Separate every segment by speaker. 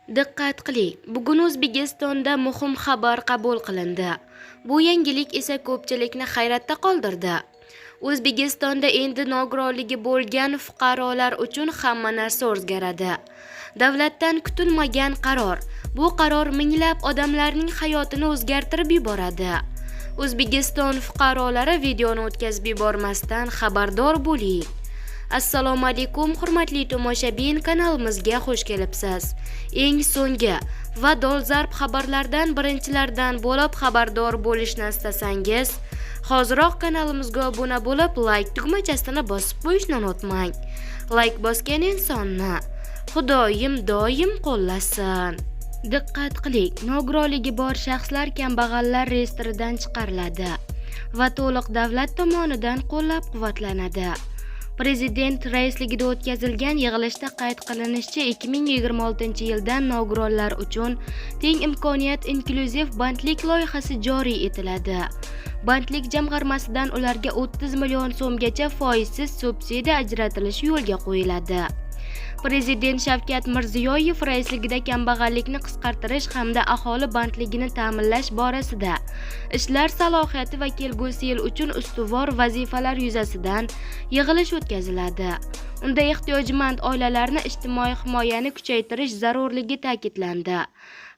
Speaker 1: Diqqat qiling, bugun O'zbekistonda muhim xabar qabul qilindi. Bu yangilik esa ko'pchilikni hayratda qoldirdi. O'zbekistonda endi nogironligi bo'lgan fuqarolar uchun hamma narsa o'zgaradi. Davlatdan kutilmagan qaror. Bu qaror minglab odamlarning hayotini o'zgartirib yuboradi. O'zbekiston fuqarolari videoni o'tkazib yubormasdan xabardor bo'ling. Assalomu alaykum hurmatli tomoshabin, kanalimizga xush kelibsiz. Eng so'nggi va dolzarb xabarlardan birinchilardan bo'lib xabardor bo'lishni istasangiz, hoziroq kanalimizga obuna bo'lib, like tugmachasini bosib qo'yishni unutmang. Like bosgan insonni Xudoyim doim qo'llasin. Diqqat qiling, nogironligi bor shaxslar kambag'allar reyestridan chiqariladi va to'liq davlat tomonidan qo'llab-quvvatlanadi. Prezident raisligida o'tkazilgan yig'ilishda qayd qilinishicha, 2026-yildan nogironlar uchun teng imkoniyat inklyuziv bandlik loyihasi joriy etiladi. Bandlik jamg'armasidan ularga 30 million so'mgacha foizsiz subsidiya ajratilishi yo'lga qo'yiladi. Prezident Shavkat Mirziyoyev raisligida kambag'allikni qisqartirish hamda aholi bandligini ta'minlash borasida ishlar salohiyati va kelgusi yil uchun ustuvor vazifalar yuzasidan yig'ilish o'tkaziladi. Unda ehtiyojmand oilalarni ijtimoiy himoyani kuchaytirish zarurligi ta'kidlandi.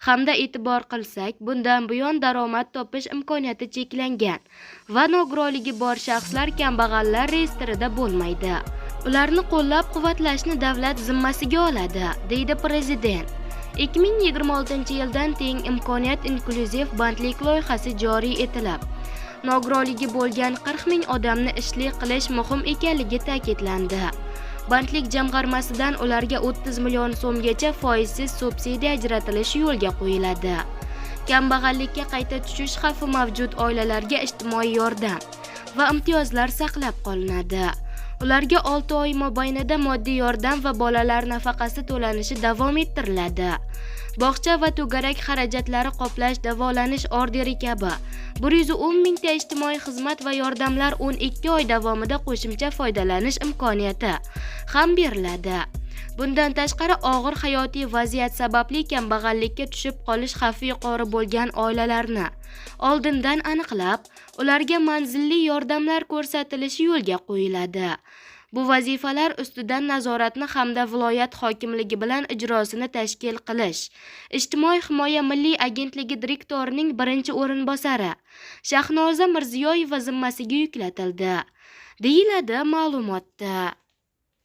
Speaker 1: Hamda e'tibor qilsak, bundan buyon daromad topish imkoniyati cheklangan va nogironligi bor shaxslar kambag'allar reyestrida bo'lmaydi. Ularni qo'llab-quvvatlashni davlat zimmasiga oladi, deydi Prezident. 2026-yildan teng imkoniyat inklyuziv bandlik loyihasi joriy etilib, nogironligi bo'lgan 40 ming odamni ishli qilish muhim ekanligi ta'kidlandi. Bandlik jamg'armasidan ularga 30 million so'mgacha foizsiz subsidiya ajratilishi yo'lga qo'yiladi. Kambag'allikka qayta tushish xavfi mavjud oilalarga ijtimoiy yordam va imtiyozlar saqlab qolinadi. Ularga 6 oy mobaynida moddiy yordam va bolalar nafaqasi to'lanishi davom ettiriladi. Bog'cha va to'garak xarajatlari qoplash, davolanish orderi kabi 110 mingta ijtimoiy xizmat va yordamlar 12 oy davomida qo'shimcha foydalanish imkoniyati ham beriladi. Bundan tashqari, og'ir hayotiy vaziyat sababli kambag'allikka tushib qolish xavfi yuqori bo'lgan oilalarni oldindan aniqlab, ularga manzilli yordamlar ko'rsatilishi yo'lga qo'yiladi. Bu vazifalar ustidan nazoratni hamda viloyat hokimligi bilan ijrosini tashkil qilish Ijtimoiy himoya milliy agentligi direktorining birinchi o'rinbosari Shahnoza Mirziyoyeva zimmasiga yuklatildi, deyiladi ma'lumotda.